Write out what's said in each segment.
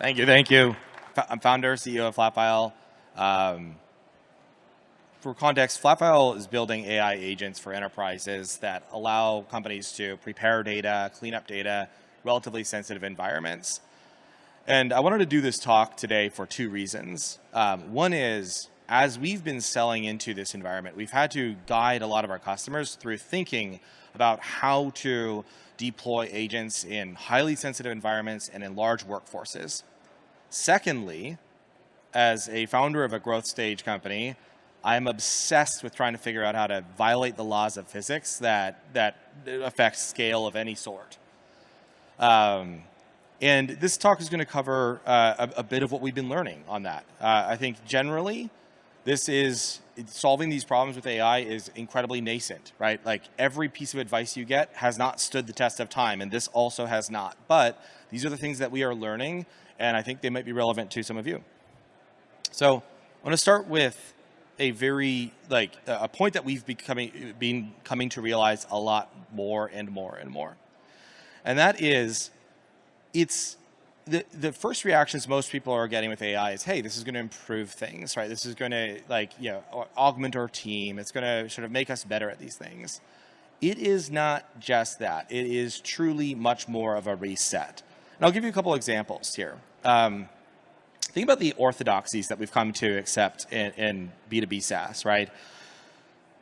Thank you, thank you. I'm founder, CEO of Flatfile. For context, Flatfile is building AI agents for enterprises that allow companies to prepare data, clean up data, relatively sensitive environments. And I wanted to do this talk today for two reasons. One is, as we've been selling into this environment, we've had to guide a lot of our customers through thinking about how to deploy agents in highly sensitive environments and in large workforces. Secondly, as a founder of a growth stage company, I'm obsessed with trying to figure out how to violate the laws of physics that affect scale of any sort. And this talk is going to cover a bit of what we've been learning on that. I think generally, solving these problems with AI is incredibly nascent, right? Like every piece of advice you get has not stood the test of time, and this also has not. But these are the things that we are learning, and I think they might be relevant to some of you. So I want to start with a very, a point that we've been coming to realize a lot more and more and more. And that is, the first reactions most people are getting with AI is, hey, this is going to improve things, right? This is going to augment our team. It's going to sort of make us better at these things. It is not just that. It is truly much more of a reset. And I'll give you a couple examples here. Think about the orthodoxies that we've come to accept in B2B SaaS, right?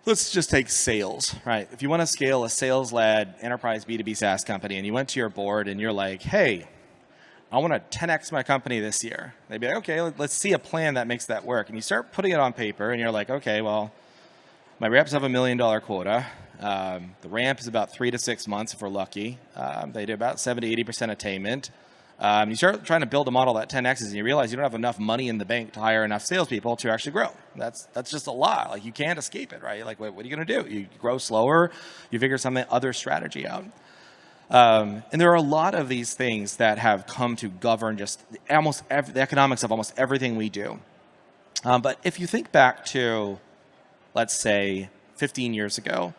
Let's just take sales, right? If you want to scale a sales-led enterprise B2B SaaS company and you went to your board and you're like, hey, I want to 10x my company this year. They'd be like, okay, let's see a plan that makes that work. And you start putting it on paper and you're like, okay, well, my reps have $1 million quota. The ramp is about 3 to 6 months if we're lucky. They do about 70 to 80% attainment. You start trying to build a model that 10x's and you realize you don't have enough money in the bank to hire enough salespeople to actually grow. That's just a lot. Like you can't escape it, right? Like what are you going to do? You grow slower, you figure some other strategy out. And there are a lot of these things that have come to govern just the economics of almost everything we do. But if you think back to, let's say, 15 years ago,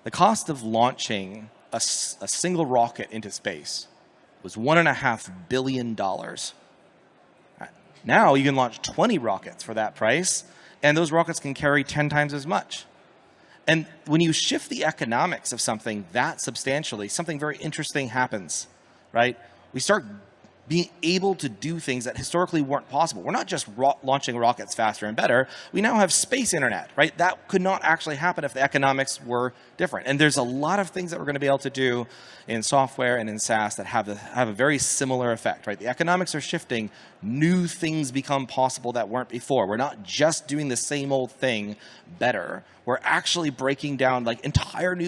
the cost of launching a single rocket into space was $1.5 billion. Now you can launch 20 rockets for that price, and those rockets can carry 10 times as much. And when you shift the economics of something that substantially, something very interesting happens, right? We start being able to do things that historically weren't possible. We're not just launching rockets faster and better. We now have space internet, right? That could not actually happen if the economics were different. And there's a lot of things that we're going to be able to do in software and in SaaS that have a very similar effect, right? The economics are shifting. New things become possible that weren't before. We're not just doing the same old thing better. We're actually breaking down like entirely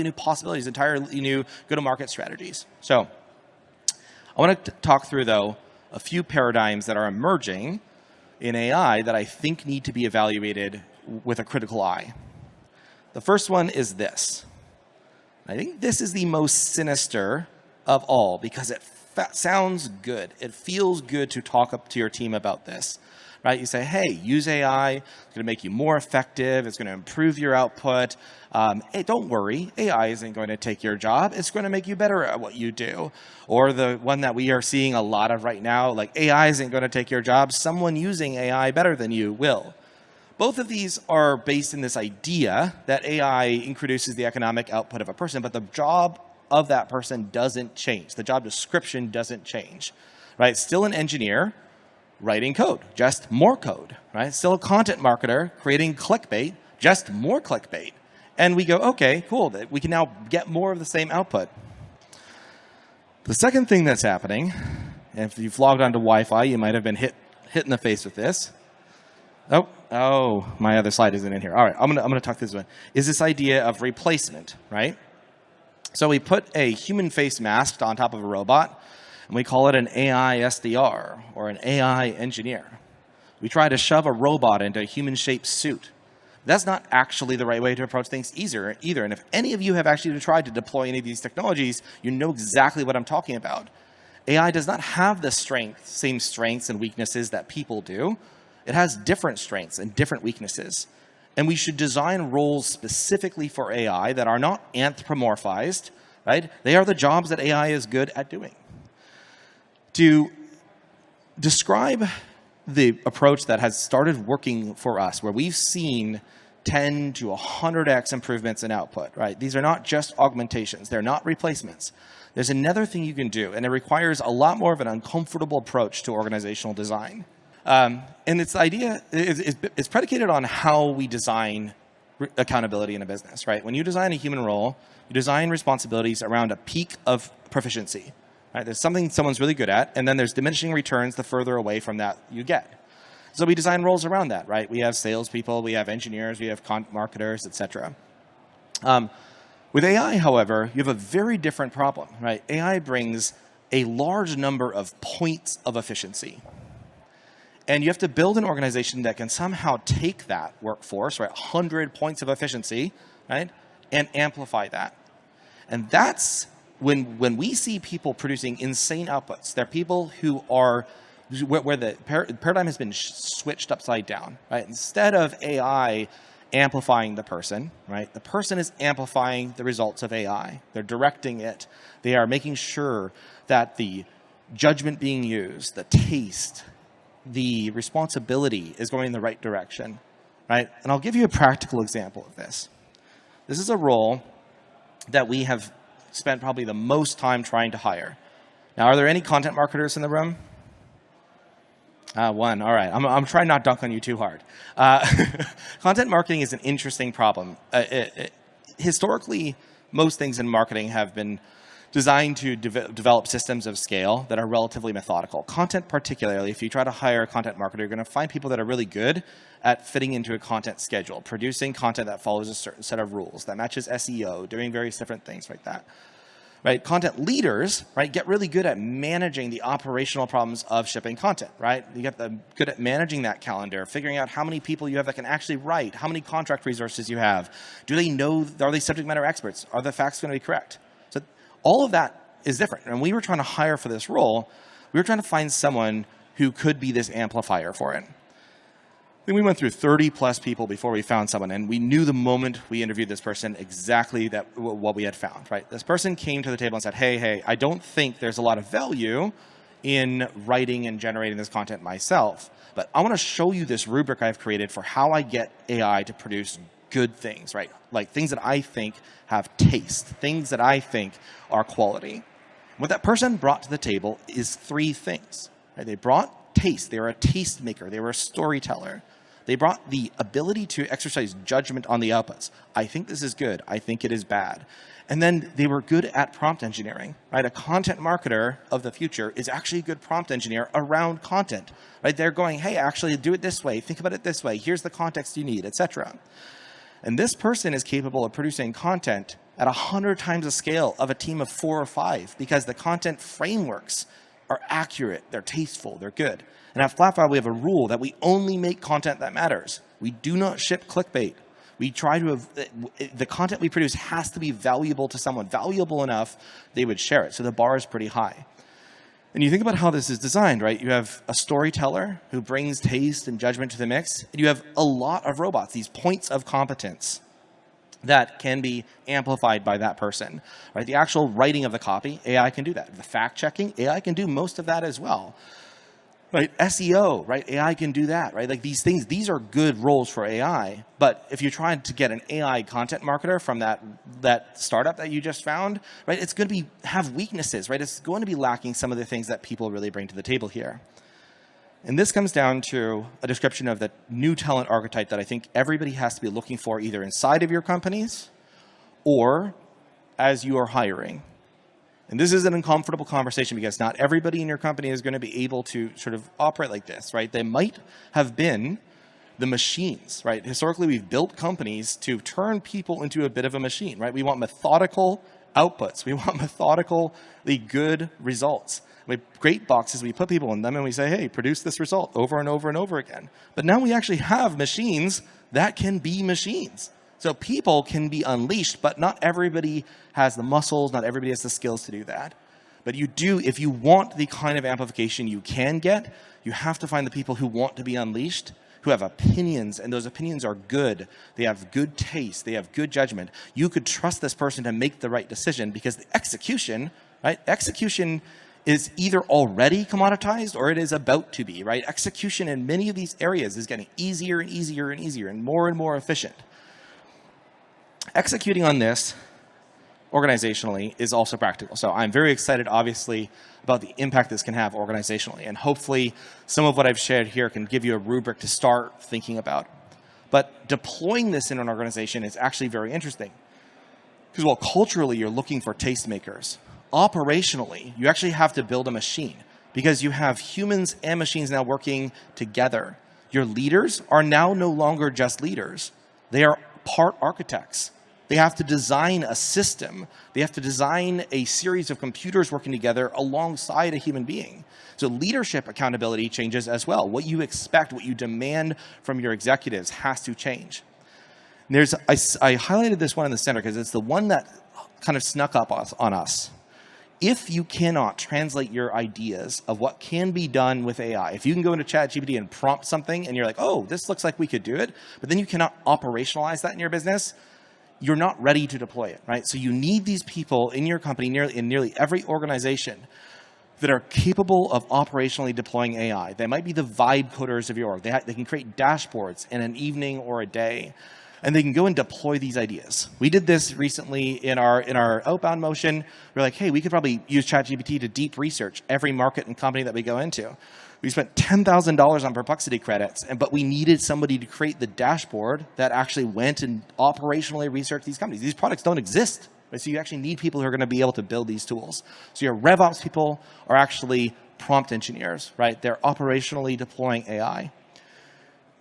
new possibilities, entirely new go-to-market strategies. So I want to talk through, though, a few paradigms that are emerging in AI that I think need to be evaluated with a critical eye. The first one is this. I think this is the most sinister of all because it sounds good. It feels good to talk up to your team about this. Right? You say, hey, use AI. It's going to make you more effective. It's going to improve your output. Hey, don't worry. AI isn't going to take your job. It's going to make you better at what you do. Or the one that we are seeing a lot of right now, like AI isn't going to take your job. Someone using AI better than you will. Both of these are based in this idea that AI increases the economic output of a person, but the job of that person doesn't change. The job description doesn't change. Right? Still an engineer writing code, just more code, right? Still a content marketer creating clickbait, just more clickbait. And we go, okay, cool, we can now get more of the same output. The second thing that's happening, and if you've logged onto Wi-Fi, you might have been hit in the face with this. Oh, my other slide isn't in here. All right, I'm gonna talk this one. Is this idea of replacement, right? So we put a human face mask on top of a robot, and we call it an AI SDR, or an AI engineer. We try to shove a robot into a human-shaped suit. That's not actually the right way to approach things either. And if any of you have actually tried to deploy any of these technologies, you know exactly what I'm talking about. AI does not have the same strengths and weaknesses that people do. It has different strengths and different weaknesses. And we should design roles specifically for AI that are not describe the approach that has started working for us, where we've seen 10 to 100x improvements in output, right? These are not just augmentations. They're not replacements. There's another thing you can do, and it requires a lot more of an uncomfortable approach to organizational design. And its idea is predicated on how we design accountability in a business, right? When you design a human role, you design responsibilities around a peak of proficiency, right? There's something someone's really good at, and then there's diminishing returns the further away from that you get. So we design roles around that, right? We have salespeople, we have engineers, we have content marketers, et cetera. With AI, however, you have a very different problem, right? AI brings a large number of points of efficiency. And you have to build an organization that can somehow take that workforce, right, 100 points of efficiency, right, and amplify that. And that's when we see people producing insane outputs. They're people who are, where the paradigm has been switched upside down, right? Instead of AI amplifying the person, right, the person is amplifying the results of AI. They're directing it. They are making sure that the judgment being used, the taste, the responsibility is going in the right direction, right? And I'll give you a practical example of this. This is a role that we have spent probably the most time trying to hire. Now, are there any content marketers in the room? One. All right. I'm trying not to dunk on you too hard. Content marketing is an interesting problem. Historically, most things in marketing have been designed to develop systems of scale that are relatively methodical. Content particularly, if you try to hire a content marketer, you're going to find people that are really good at fitting into a content schedule, producing content that follows a certain set of rules, that matches SEO, doing various different things like that. Right? Content leaders, right, get really good at managing the operational problems of shipping content, right? You get good at managing that calendar, figuring out how many people you have that can actually write, how many contract resources you have. Do they know, are they subject matter experts? Are the facts going to be correct? So all of that is different. And we were trying to hire for this role, we were trying to find someone who could be this amplifier for it. Then we went through 30 plus people before we found someone, and we knew the moment we interviewed this person exactly what we had found, right? This person came to the table and said, hey, I don't think there's a lot of value in writing and generating this content myself, but I want to show you this rubric I've created for how I get AI to produce good things, right? Like things that I think have taste, things that I think are quality. What that person brought to the table is three things, right? They brought taste. They were a taste maker. They were a storyteller. They brought the ability to exercise judgment on the outputs. I think this is good. I think it is bad. And then they were good at prompt engineering, right? A content marketer of the future is actually a good prompt engineer around content, right? They're going, hey, actually do it this way. Think about it this way. Here's the context you need, etc. And this person is capable of producing content at 100 times the scale of a team of 4 or 5 because the content frameworks are accurate, they're tasteful, they're good. And at Flatfile, we have a rule that we only make content that matters. We do not ship clickbait. We try to have, the content we produce has to be valuable to someone, valuable enough they would share it. So the bar is pretty high. And you think about how this is designed, right? You have a storyteller who brings taste and judgment to the mix, and you have a lot of robots, these points of competence that can be amplified by that person, right? The actual writing of the copy, AI can do that. The fact checking, AI can do most of that as well. Right, SEO, right? AI can do that, right? Like these things, these are good roles for AI. But if you're trying to get an AI content marketer from that startup that you just found, right? It's going to have weaknesses, right? It's going to be lacking some of the things that people really bring to the table here. And this comes down to a description of the new talent archetype that I think everybody has to be looking for either inside of your companies or as you are hiring. And this is an uncomfortable conversation because not everybody in your company is going to be able to sort of operate like this, right? They might have been the machines, right? Historically, we've built companies to turn people into a bit of a machine, right? We want methodical outputs. We want methodically good results. We have great boxes, we put people in them, and we say, hey, produce this result over and over and over again. But now we actually have machines that can be machines. So people can be unleashed, but not everybody has the muscles, not everybody has the skills to do that. But you do, if you want the kind of amplification you can get, you have to find the people who want to be unleashed, who have opinions, and those opinions are good. They have good taste. They have good judgment. You could trust this person to make the right decision because the execution, right? Execution is either already commoditized or it is about to be, right? Execution in many of these areas is getting easier and easier and easier and more efficient. Executing on this organizationally is also practical. So I'm very excited, obviously, about the impact this can have organizationally. And hopefully, some of what I've shared here can give you a rubric to start thinking about. But deploying this in an organization is actually very interesting. Because while culturally, you're looking for tastemakers, operationally, you actually have to build a machine because you have humans and machines now working together. Your leaders are now no longer just leaders. They are part architects. They have to design a system. They have to design a series of computers working together alongside a human being. So leadership accountability changes as well. What you expect, what you demand from your executives has to change. And I highlighted this one in the center because it's the one that kind of snuck up on us. If you cannot translate your ideas of what can be done with AI, if you can go into ChatGPT and prompt something and you're like, oh, this looks like we could do it, but then you cannot operationalize that in your business, you're not ready to deploy it, right? So you need these people in your company, in nearly every organization, that are capable of operationally deploying AI. They might be the vibe coders of your org. They can create dashboards in an evening or a day, and they can go and deploy these ideas. We did this recently in our outbound motion. We're like, hey, we could probably use ChatGPT to deep research every market and company that we go into. We spent $10,000 on Perplexity credits, but we needed somebody to create the dashboard that actually went and operationally researched these companies. These products don't exist, right? So you actually need people who are going to be able to build these tools. So your RevOps people are actually prompt engineers, right? They're operationally deploying AI.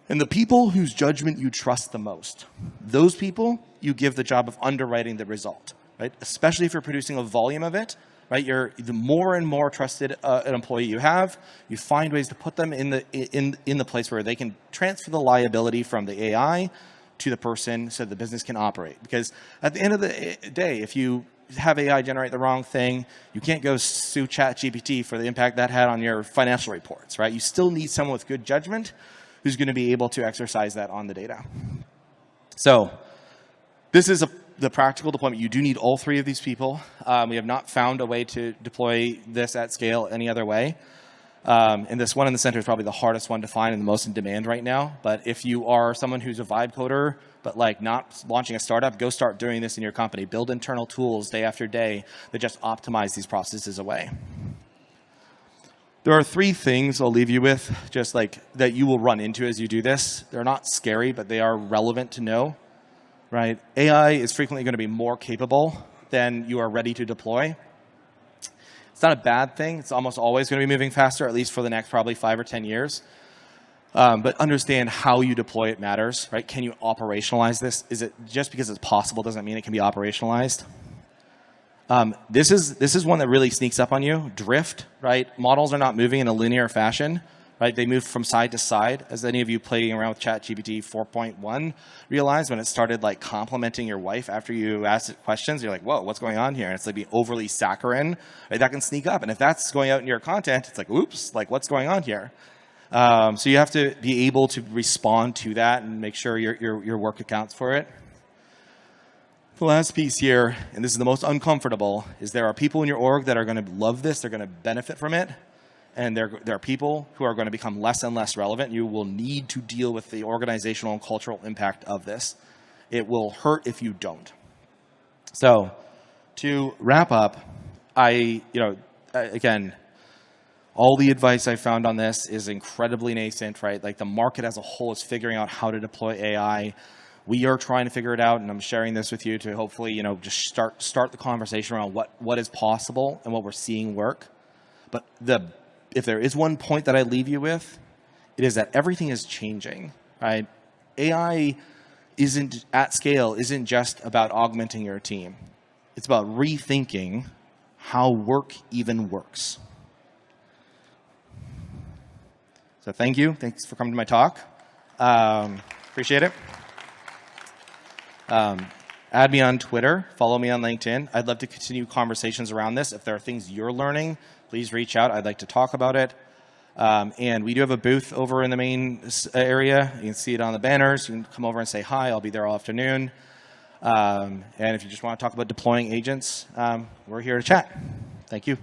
And the people whose judgment you trust the most, those people, you give the job of underwriting the result, right? Especially if you're producing a volume of it, right? The more and more trusted an employee you have, you find ways to put them in the place where they can transfer the liability from the AI to the person so the business can operate. Because at the end of the day, if you have AI generate the wrong thing, you can't go sue ChatGPT for the impact that had on your financial reports, right? You still need someone with good judgment who's going to be able to exercise that on the data. So this is the practical deployment. You do need all three of these people. We have not found a way to deploy this at scale any other way. And this one in the center is probably the hardest one to find and the most in demand right now. But if you are someone who's a vibe coder, but like not launching a startup, go start doing this in your company. Build internal tools day after day that just optimize these processes away. There are three things I'll leave you with, just like that you will run into as you do this. They're not scary, but they are relevant to know, right? AI is frequently going to be more capable than you are ready to deploy. It's not a bad thing. It's almost always going to be moving faster, at least for the next probably 5 or 10 years. But understand how you deploy it matters, right? Can you operationalize this? Is it just because it's possible doesn't mean it can be operationalized? This is one that really sneaks up on you. Drift, right? Models are not moving in a linear fashion, right? They move from side to side. As any of you playing around with ChatGPT 4.1 realized when it started like complimenting your wife after you asked it questions, you're like, whoa, what's going on here? And it's like being overly saccharine, right? That can sneak up. And if that's going out in your content, it's like, oops, like what's going on here? So you have to be able to respond to that and make sure your work accounts for it. The last piece here, and this is the most uncomfortable, is there are people in your org that are going to love this, they're going to benefit from it, and there are people who are going to become less and less relevant. You will need to deal with the organizational and cultural impact of this. It will hurt if you don't. So to wrap up, again, all the advice I found on this is incredibly nascent, right? Like the market as a whole is figuring out how to deploy AI. We are trying to figure it out, and I'm sharing this with you to hopefully, just start the conversation around what is possible and what we're seeing work. But if there is one point that I leave you with, it is that everything is changing, right? AI at scale isn't just about augmenting your team. It's about rethinking how work even works. So thank you. Thanks for coming to my talk. Appreciate it. Add me on Twitter. Follow me on LinkedIn. I'd love to continue conversations around this. If there are things you're learning, please reach out. I'd like to talk about it. And we do have a booth over in the main area. You can see it on the banners. You can come over and say hi. I'll be there all afternoon. And if you just want to talk about deploying agents, we're here to chat. Thank you.